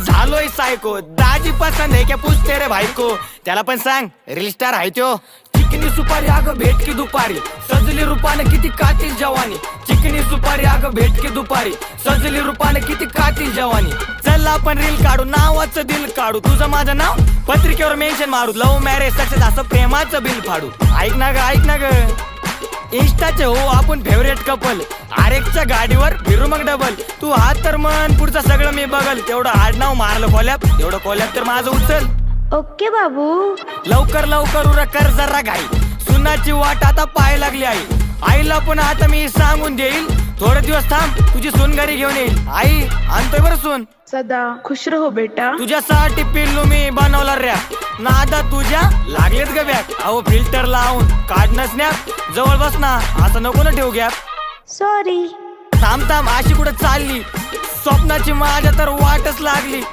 झालोय सायको, दाजी पसंद है क्या पूछते रे भाई को. त्याला पण सांग रील स्टार आहे त्यो. चिकनी सुपारी अगं भेट की दुपारी, सजली रूपाने किती कातील जवानी. चिकनी सुपारी अगं भेट की दुपारी, सजली रूपाने किती कातील जवानी. चल आपण रील काढू, नावाचं दिल काढू, तुझं माझं नाव पत्रिकेवर मेन्शन मारू. लव्ह मॅरेज सक्सेस असं प्रेमाचं बिल फाडू. ऐक ना ग इंस्टाचे हो आपण फेवरेट कपल. आरेकच्या गाडीवर फिरू मग डबल. तू हात तर मन पुढचं सगळं मी बघल. तेवढं आडनाव मारलं कोल्याप, तेवढं कोल्याप तर माझं उचल. ओके बाबू. लवकर उरक कर जरा घाई. सुनाची वाट आता पाय लागली आई. आईला पण आता मी सांगून देईल, थोडे दिवस थांब तुझी सून घरी घेऊन येईल. आई आणतोय बरं सून. सदा खुश रहो बेटा. तुझ्यासाठी पिल्लू मी बनवला रॅ. नादा तुझ्या लागलेत ग बॅग. अहो फिल्टर लावून काढणं स्नॅप. जवळ बस ना, असं नको ना ठेवू गॅप. सॉरी. थांब अशी कुठं चालली, स्वप्नाची माझ्या तर वाटच लागली.